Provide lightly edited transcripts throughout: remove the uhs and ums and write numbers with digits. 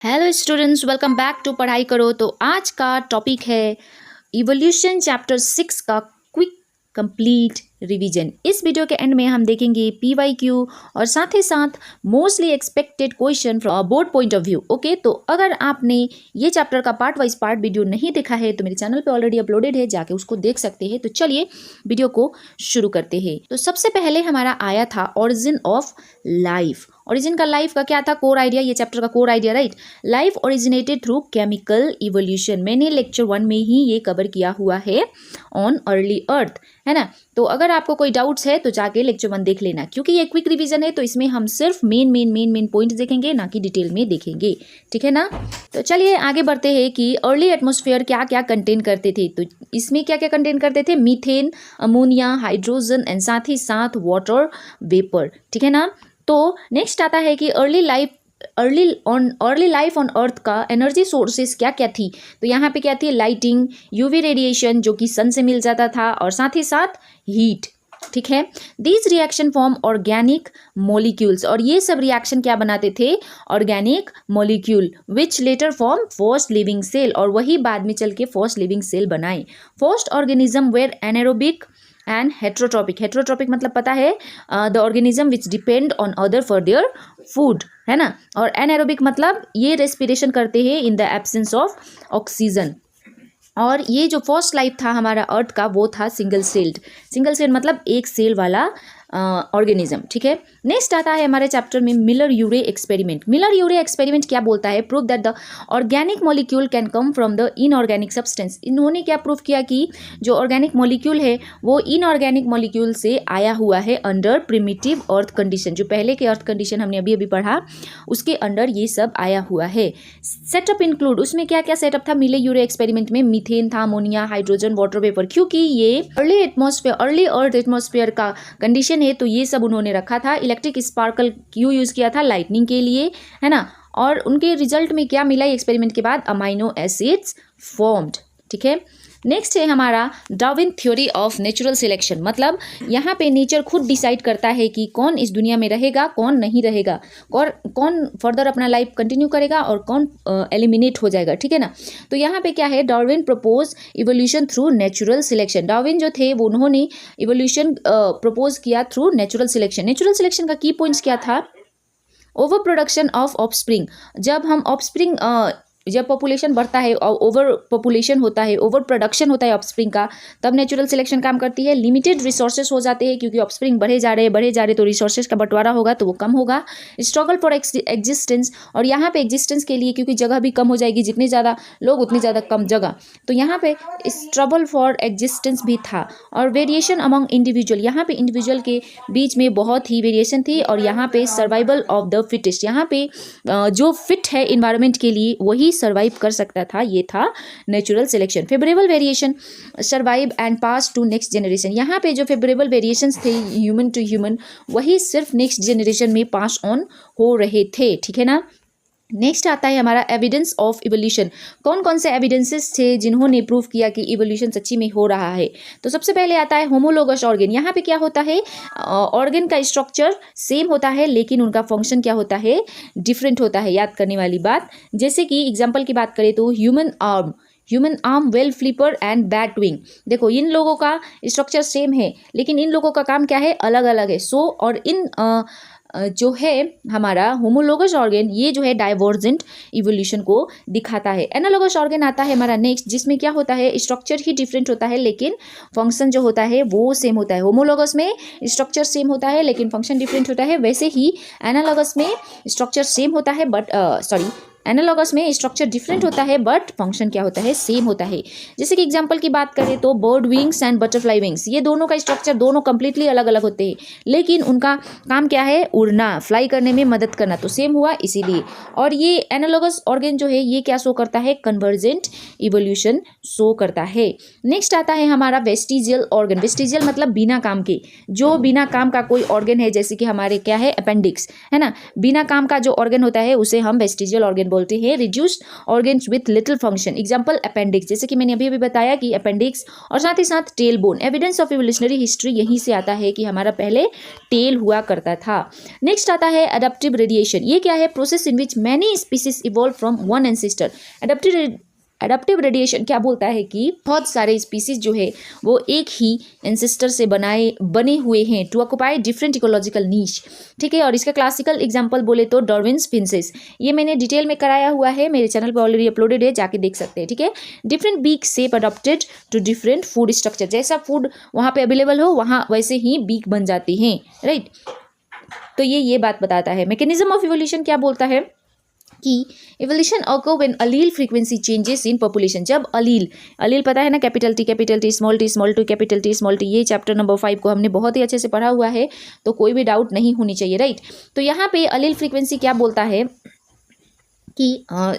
Hello students, welcome back to Padhai Karo. तो आज का टॉपिक है इवोल्यूशन चैप्टर 6 का क्विक कंप्लीट रिवीजन। इस वीडियो के एंड में हम देखेंगे PYQ और साथ ही साथ mostly expected question from board point of view. Okay, तो अगर आपने ये चैप्टर का पार्ट वाइज पार्ट वीडियो नहीं देखा है तो मेरे चैनल पे ऑलरेडी अपलोडेड है, जाके उसको देख सकते हैं। तो चलिए वीडियो को शुरू करते हैं। तो सबसे पहले हमारा आया था ओरिजिन ऑफ लाइफ। ओरिजिन का लाइफ का क्या था? कोर आइडिया, ये चैप्टर का core idea, right. Life originated through chemical evolution. मैंने लेक्चर 1 में ही ये कवर किया हुआ है ऑन अर्ली अर्थ, है ना। तो अगर आपको कोई डाउट्स है तो जाके लेक्चर 1 देख लेना, क्योंकि ये क्विक रिवीजन है तो इसमें हम सिर्फ मेन पॉइंट्स देखेंगे, ना कि डिटेल में देखेंगे, ठीक है ना। तो चलिए आगे बढ़ते हैं कि अर्ली एटमॉस्फेयर क्या क्या कंटेन करते थे। तो इसमें क्या क्या कंटेन करते थे? मीथेन, अमोनिया, हाइड्रोजन एंड साथ ही साथ वाटर वेपर, ठीक है ना। तो नेक्स्ट आता है कि अर्ली लाइफ ऑन अर्थ का एनर्जी सोर्सेस क्या क्या थी। तो यहाँ पे क्या थी? लाइटिंग, यूवी रेडिएशन जो कि सन से मिल जाता था, और साथ ही साथ हीट, ठीक है। These reaction form organic molecules, और ये सब रिएक्शन क्या बनाते थे? Organic molecule which later form first living cell, और वही बाद में चल के फर्स्ट लिविंग सेल बनाए। First organism were anaerobic and heterotrophic. Heterotrophic मतलब पता है, the organism which depend on other for their food, है ना। और एनारोबिक मतलब ये रेस्पिरेशन करते हैं in the absence of oxygen. और ये जो फर्स्ट लाइफ था हमारा अर्थ का, वो था सिंगल सेल्ड। सिंगल सेल मतलब एक सेल वाला ऑर्गेनिज्म, ठीक है। नेक्स्ट आता है हमारे चैप्टर में मिलर यूरे एक्सपेरिमेंट। मिलर यूरे एक्सपेरिमेंट क्या बोलता है? Prove that the organic molecule can come from the inorganic substance. इन्होंने क्या प्रूव किया कि जो ऑर्गेनिक मॉलिक्यूल है वो इनऑर्गेनिक मॉलिक्यूल से आया हुआ है अंडर प्रिमिटिव अर्थ कंडीशन। जो पहले के अर्थ कंडीशन हमने अभी पढ़ा, उसके अंडर ये सब आया हुआ है। सेटअप इंक्लूड, उसमें क्या क्या सेटअप था मिलर यूरे एक्सपेरिमेंट में? मीथेन था, अमोनिया, हाइड्रोजन, वाटर वेपर। क्योंकि ये अर्ली अर्थ एटमॉस्फेयर का कंडीशन है तो ये सब उन्होंने रखा था। इलेक्ट्रिक स्पार्कल क्यों यूज किया था? लाइटनिंग के लिए, है ना। और उनके रिजल्ट में क्या मिला एक्सपेरिमेंट के बाद? अमाइनो एसिड्स फॉर्म्ड, ठीक है। नेक्स्ट है हमारा Darwin theory of natural selection. मतलब यहाँ पे नेचर खुद डिसाइड करता है कि कौन इस दुनिया में रहेगा, कौन नहीं रहेगा, और कौन फर्दर अपना लाइफ कंटिन्यू करेगा और कौन एलिमिनेट हो जाएगा, ठीक है ना। तो यहाँ पे क्या है? Darwin propose evolution through natural selection. Darwin जो थे वो उन्होंने इवोल्यूशन प्रपोज किया through natural selection. Natural selection का की पॉइंट्स क्या था? Over production of offspring. जब पॉपुलेशन बढ़ता है और ओवर पॉपुलेशन होता है, ओवर प्रोडक्शन होता है ऑफस्प्रिंग का, तब नेचुरल सिलेक्शन काम करती है। लिमिटेड रिसोर्सेज हो जाते हैं क्योंकि ऑफस्प्रिंग बढ़े जा रहे तो रिसोर्सेज का बंटवारा होगा तो वो कम होगा। स्ट्रगल फॉर एग्जिस्टेंस, और यहाँ पे एग्जिस्टेंस के लिए क्योंकि जगह भी कम हो जाएगी, जितने ज़्यादा लोग उतनी ज़्यादा कम जगह, तो यहाँ पे स्ट्रगल फॉर एग्जिस्टेंस भी था। और वेरिएशन अमंग इंडिविजुअल, यहाँ पे इंडिविजुअल के बीच में बहुत ही वेरिएशन थी। और यहाँ पे सर्वाइवल ऑफ द फिटेस्ट, यहाँ पे जो फिट है इन्वायरमेंट के लिए वही सर्वाइव कर सकता था, ये था natural selection. Favourable variation survive and pass to next generation. यहाँ पे जो फेवरेबल वेरिएशंस थे ह्यूमन टू ह्यूमन, वही सिर्फ नेक्स्ट जनरेशन में पास ऑन हो रहे थे, ठीक है ना। नेक्स्ट आता है हमारा एविडेंस ऑफ इवोल्यूशन। कौन कौन से एविडेंसेस थे जिन्होंने प्रूव किया कि इवोल्यूशन सच्ची में हो रहा है? तो सबसे पहले आता है होमोलोगस ऑर्गन। यहाँ पे क्या होता है? ऑर्गन का स्ट्रक्चर सेम होता है लेकिन उनका फंक्शन क्या होता है? डिफरेंट होता है। याद करने वाली बात, जैसे कि एग्जाम्पल की बात करें तो human arm, well flipper and bat wing. देखो इन लोगों का स्ट्रक्चर सेम है लेकिन इन लोगों का काम क्या है? अलग अलग है। और इन जो है हमारा होमोलोगस ऑर्गन, ये जो है डाइवर्जेंट इवोल्यूशन को दिखाता है। एनालोगस ऑर्गन आता है हमारा नेक्स्ट, जिसमें क्या होता है? स्ट्रक्चर ही डिफरेंट होता है लेकिन फंक्शन जो होता है वो सेम होता है। होमोलोगस में स्ट्रक्चर सेम होता है लेकिन फंक्शन डिफरेंट होता है, वैसे ही एनालोगस में स्ट्रक्चर सेम होता है एनालॉगस में स्ट्रक्चर डिफरेंट होता है बट फंक्शन क्या होता है? सेम होता है। जैसे कि एग्जांपल की बात करें तो bird wings and butterfly wings, ये दोनों का स्ट्रक्चर दोनों कंप्लीटली अलग अलग होते हैं लेकिन उनका काम क्या है? उड़ना, फ्लाई करने में मदद करना, तो सेम हुआ इसीलिए। और ये एनालॉगस ऑर्गन जो है ये क्या शो करता है? कन्वर्जेंट इवोल्यूशन शो करता है। नेक्स्ट आता है हमारा वेस्टिजियल ऑर्गन। वेस्टिजियल मतलब बिना काम के, जो बिना काम का कोई ऑर्गन है, जैसे कि हमारे क्या है? अपेंडिक्स, है ना। बिना काम का जो ऑर्गन होता है उसे हम वेस्टिजियल ऑर्गन बोलते हैं reduced organs with little function, example appendix, जैसे कि मैंने अभी अभी बताया कि अपेंडिक्स और साथ ही साथ tail bone. Evidence of evolutionary history यहीं से आता है कि हमारा पहले टेल हुआ करता था। नेक्स्ट आता है अडैप्टिव रेडिएशन। ये क्या है? Process in which many species evolve from one ancestor. Adaptive radiation क्या बोलता है कि बहुत सारे स्पीसीज जो है वो एक ही एंसेस्टर से बने हुए हैं टू ऑक्युपाई डिफरेंट इकोलॉजिकल नीश, ठीक है। और इसका क्लासिकल एग्जांपल बोले तो डार्विन्स फिंचेस, ये मैंने डिटेल में कराया हुआ है, मेरे चैनल पर ऑलरेडी अपलोडेड है, जाके देख सकते हैं, ठीक है। Different beak shape adopted to different food structure, जैसा फूड वहाँ पे अवेलेबल हो वहाँ वैसे ही बीक बन जाती हैं, राइट। तो ये बात बताता है। मैकेनिज्म ऑफ इवोल्यूशन क्या बोलता है कि evolution occur when allele frequency changes in population. जब अलील पता है ना, capital T small T capital T small T, ये चैप्टर नंबर 5 को हमने बहुत ही अच्छे से पढ़ा हुआ है, तो कोई भी डाउट नहीं होनी चाहिए, राइट। तो यहाँ पे अलील फ्रीक्वेंसी क्या बोलता है कि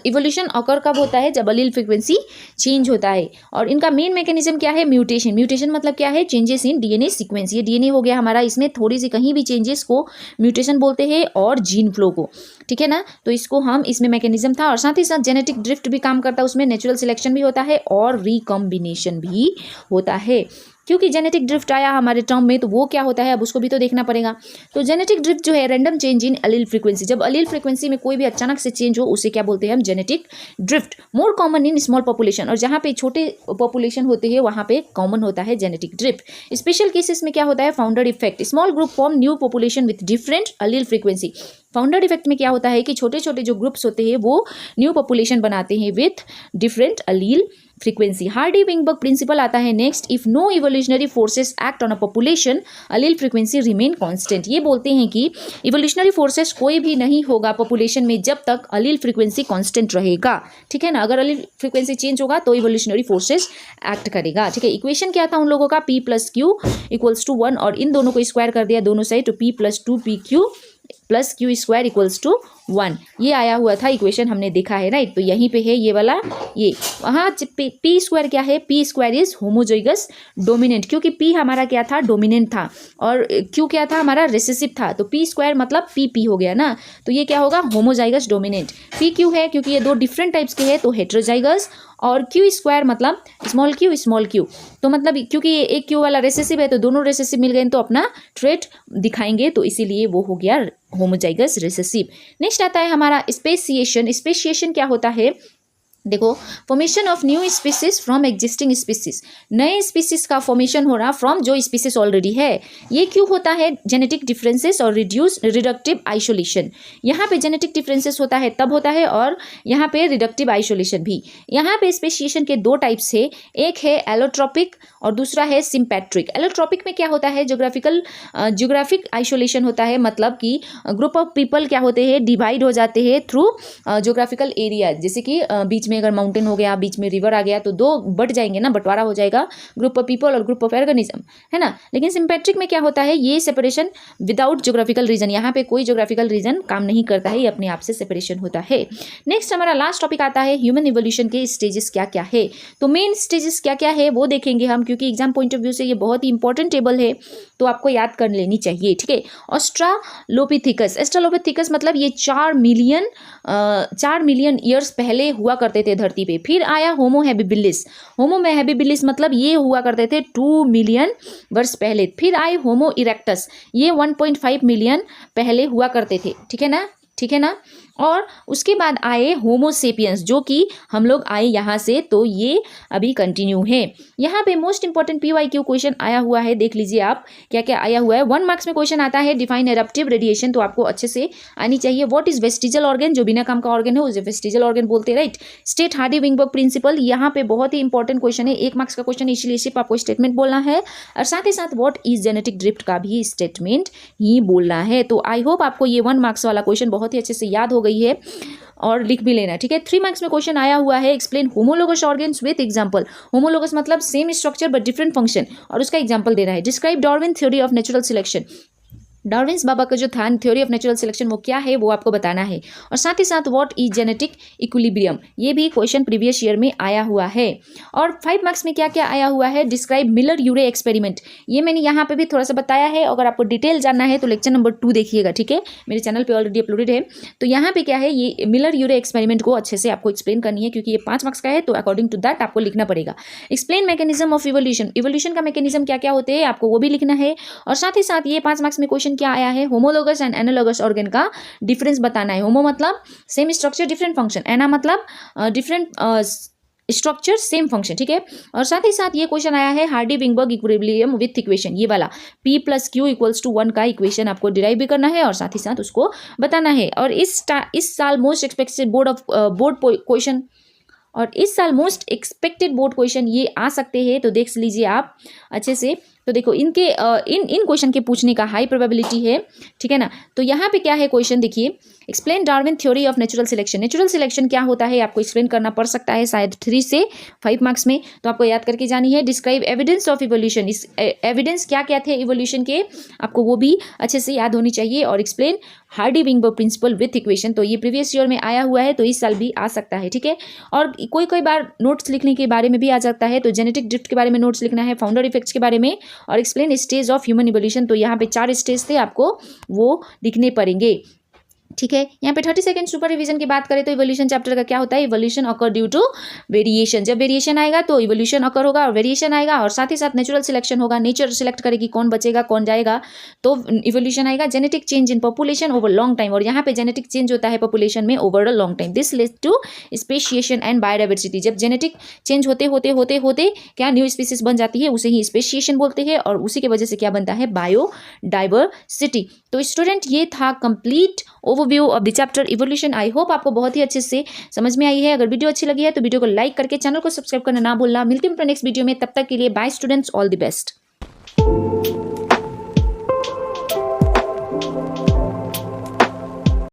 इवोल्यूशन ऑकर कब होता है? जब अलील फ्रीक्वेंसी चेंज होता है। और इनका मेन मैकेनिज्म क्या है? म्यूटेशन। म्यूटेशन मतलब क्या है? Changes in DNA sequence. ये डीएनए हो गया हमारा, इसमें थोड़ी सी कहीं भी चेंजेस को म्यूटेशन बोलते हैं, और जीन फ्लो को, ठीक है ना। तो इसको हम, इसमें मैकेनिज्म था। और साथ ही साथ जेनेटिक ड्रिफ्ट भी काम करता है, उसमें नेचुरल सिलेक्शन भी होता है और रिकॉम्बिनेशन भी होता है। क्योंकि जेनेटिक ड्रिफ्ट आया हमारे टर्म में, तो वो क्या होता है अब उसको भी तो देखना पड़ेगा। तो जेनेटिक ड्रिफ्ट जो है random change in Aleel frequency, जब अलील फ्रीक्वेंसी में कोई भी अचानक से चेंज हो उसे क्या बोलते हैं हम? Genetic drift. More common in small population, और जहाँ पे छोटे पॉपुलेशन होते हैं वहाँ पे कॉमन होता है जेनेटिक ड्रिफ्ट। स्पेशल केसेस में क्या होता है? Founder effect. Small group form new population with different allele frequency. Founder effect में क्या होता है कि छोटे छोटे जो ग्रुप्स होते हैं वो न्यू पॉपुलेशन बनाते हैं with different allele frequency. Hardy Weinberg principle आता है next. If no evolutionary forces act on a population allele frequency remain constant. ये बोलते हैं कि इवोल्यूशनरी फोर्सेस कोई भी नहीं होगा पॉपुलेशन में जब तक अलील फ्रीक्वेंसी कांस्टेंट रहेगा, ठीक है ना। अगर अलील फ्रीक्वेंसी चेंज होगा तो इवोल्यूशनरी फोर्सेस एक्ट करेगा, ठीक है। इक्वेशन क्या था उन लोगों का? P + Q = 1, और इन दोनों को स्क्वायर कर दिया दोनों साइड, तो P + 2PQ + Q² = 1। ये आया हुआ था इक्वेशन, हमने देखा है, राइट। तो यहीं पे है ये वाला, ये वहाँ P² क्या है? P² इज होमोजाइगस डोमिनेंट, क्योंकि P हमारा क्या था? डोमिनेंट था, और Q क्या था? हमारा रिसेसिव था। तो P² मतलब PP हो गया ना, तो ये क्या होगा? Homozygous dominant. PQ है क्योंकि ये दो डिफरेंट टाइप्स के हैं, तो हेटेरोजाइगस। और Q² मतलब स्मॉल q, तो मतलब क्योंकि ये एक Q वाला रेसेसिव है तो दोनों रेसेसिव मिल गए तो अपना ट्रेट दिखाएंगे, तो इसीलिए वो हो गया होमोजाइगस रिसेसिव। नेक्स्ट आता है हमारा स्पेसिएशन। स्पेसिएशन क्या होता है? देखो, formation of new species from existing species, नए स्पीसीज का फॉर्मेशन हो रहा फ्रॉम जो स्पीसीज ऑलरेडी है। ये क्यों होता है? जेनेटिक डिफरेंसेस और रिडक्टिव आइसोलेशन। यहाँ पे जेनेटिक डिफरेंसेस होता है तब होता है, और यहाँ पे रिडक्टिव आइसोलेशन भी। यहाँ पे स्पेसिएशन के दो टाइप्स है, एक है एलोट्रोपिक और दूसरा है सिम्पैट्रिक। एलोट्रोपिक में क्या होता है? ज्योग्राफिक आइसोलेशन होता है, मतलब कि ग्रुप ऑफ पीपल क्या होते हैं? डिवाइड हो जाते हैं थ्रू ज्योग्राफिकल एरिया, जैसे कि बीच में अगर माउंटेन हो गया, बीच में रिवर आ गया, तो दो बढ़ जाएंगे ना, बंटवारा हो जाएगा, ग्रुप ऑफ पीपल और ग्रुप ऑफ ऑर्गेनिज्म, है ना। लेकिन सिम्पैट्रिक में क्या होता है? ये सेपरेशन विदाउट ज्योग्राफिकल रीजन, यहाँ पे कोई ज्योग्राफिकल रीजन काम नहीं करता है, ये अपने आप से सेपरेशन होता है। नेक्स्ट हमारा लास्ट टॉपिक आता है ह्यूमन इवोल्यूशन के स्टेजेस क्या क्या है। तो मेन स्टेजेस क्या क्या है वो देखेंगे हम, क्योंकि एग्जाम पॉइंट ऑफ व्यू से ये बहुत ही इंपॉर्टेंट टेबल है, तो आपको याद कर लेनी चाहिए, ठीक है। ऑस्ट्रालोपिथेकस मतलब ये 4 मिलियन ईयर्स पहले हुआ करते थे धरती पे। फिर आया होमो हैबिलिस मतलब ये हुआ करते थे 2 मिलियन वर्ष पहले। फिर आए होमो इरेक्टस, ये 1.5 मिलियन पहले हुआ करते थे, ठीक है ना। और उसके बाद आए होमोसेपियंस, जो कि हम लोग आए यहाँ से, तो ये अभी कंटिन्यू है। यहाँ पे मोस्ट इंपॉर्टेंट PYQ क्वेश्चन आया हुआ है, देख लीजिए आप क्या क्या आया हुआ है। 1 मार्क्स में क्वेश्चन आता है डिफाइन एडप्टिव रेडिएशन, तो आपको अच्छे से आनी चाहिए। What is vestigial organ? जो बिना काम का ऑर्गन है उसे वेस्टिजल ऑर्गन बोलते हैं, राइट। स्टेट हार्डी-विंगबर्ग प्रिंसिपल, यहाँ पे बहुत ही इंपॉर्टेंट क्वेश्चन है, 1 मार्क्स का क्वेश्चन, इसलिए सिर्फ आपको स्टेटमेंट बोलना है, और साथ ही साथ व्हाट इज जेनेटिक ड्रिफ्ट का भी स्टेटमेंट ही बोलना है। तो आई होप आपको ये 1 मार्क्स वाला क्वेश्चन बहुत ही अच्छे से याद हो गई है, और लिख भी लेना, ठीक है। 3 मार्क्स में क्वेश्चन आया हुआ है explain homologous organs with example. Homologous मतलब same structure but different function, और उसका एग्जांपल देना है। Describe Darwin theory of natural selection. Darwin's बाबा का जो था थ्योरी ऑफ नेचुरल सिलेक्शन वो क्या है वो आपको बताना है। और साथ ही साथ व्हाट इज जेनेटिक इक्विलिब्रियम, ये भी क्वेश्चन प्रीवियस ईयर में आया हुआ है। और 5 मार्क्स में क्या क्या आया हुआ है, डिस्क्राइब मिलर यूरे एक्सपेरिमेंट, ये मैंने यहाँ पे भी थोड़ा सा बताया है। अगर आपको डिटेल जानना है तो लेक्चर नंबर 2 देखिएगा, ठीक है, मेरे चैनल पे ऑलरेडी अपलोडेड है। तो यहाँ पे क्या है, ये मिलर यूरे एक्सपेरिमेंट को अच्छे से आपको एक्सप्लेन करनी है, क्योंकि ये 5 मार्क्स का है तो अकॉर्डिंग टू दैट आपको लिखना पड़ेगा। Explain mechanism of evolution, evolution का मैकेनिज्म क्या क्या होते हैं आपको वो भी लिखना है। और साथ ही साथ ये 5 मार्क्स में क्वेश्चन क्या आया है, होमोलोगस एंड एनालोगस ऑर्गन का डिफरेंस बताना है। होमो मतलब सेम स्ट्रक्चर डिफरेंट फंक्शन, एना मतलब डिफरेंट स्ट्रक्चर सेम फंक्शन, ठीक है। और साथ ही साथ ये क्वेश्चन आया है हार्डी विंगबर्ग इक्विलिब्रियम विथ इक्वेशन, ये वाला P + Q = 1 का इक्वेशन आपको डिराइव भी करना है और साथ ही साथ उसको बताना है। और इस साल मोस्ट एक्सपेक्टेड बोर्ड क्वेश्चन, और इस साल मोस्ट एक्सपेक्टेड बोर्ड क्वेश्चन ये आ सकते हैं, तो देख लीजिए आप अच्छे से। तो देखो इनके इन क्वेश्चन के पूछने का हाई प्रोबेबिलिटी है, ठीक है ना। तो यहाँ पे क्या है क्वेश्चन, देखिए, explain Darwin theory of natural selection, natural selection क्या होता है आपको एक्सप्लेन करना पड़ सकता है शायद 3 से 5 मार्क्स में, तो आपको याद करके जानी है। डिस्क्राइब एविडेंस ऑफ इवोल्यूशन, इस एविडेंस क्या क्या थे इवोल्यूशन के, आपको वो भी अच्छे से याद होनी चाहिए। और explain Hardy Weinberg principle with equation, तो ये प्रीवियस ईयर में आया हुआ है तो इस साल भी आ सकता है, ठीक है। और कोई बार नोट्स लिखने के बारे में भी आ जाता है, तो जेनेटिक ड्रिफ्ट के बारे में नोट्स लिखना है, फाउंडर इफेक्ट्स के बारे में, और explain stage of human evolution, तो यहाँ पे 4 स्टेज थे, आपको वो लिखने पड़ेंगे, ठीक है। यहाँ पे 30 सेकंड सुपर रिवीजन की बात करें तो इवोल्यूशन चैप्टर का क्या होता है, evolution occur due to variation, जब वेरिएशन आएगा तो इवोल्यूशन अकर होगा और वेरिएशन आएगा। और साथ ही साथ नेचुरल सिलेक्शन होगा, नेचर सिलेक्ट करेगी कौन बचेगा कौन जाएगा, तो इवोल्यूशन आएगा। Genetic change in population over long time, और यहाँ पे जेनेटिक चेंज होता है पॉपुलेशन में over a long time, this leads to speciation and biodiversity, जब जेनेटिक चेंज होते होते होते होते क्या न्यू स्पीसीज बन जाती है, उसे ही स्पेशिएशन बोलते हैं, और उसी की वजह से क्या बनता है, बायोडाइवर्सिटी। तो स्टूडेंट ये था complete overview of the chapter evolution. I hope आपको बहुत ही अच्छे से समझ में आई है। अगर वीडियो अच्छी लगी है तो वीडियो को लाइक करके चैनल को सब्सक्राइब करना ना भूलना। मिलते हैं नेक्स्ट वीडियो में, तब तक के लिए bye students, all the best.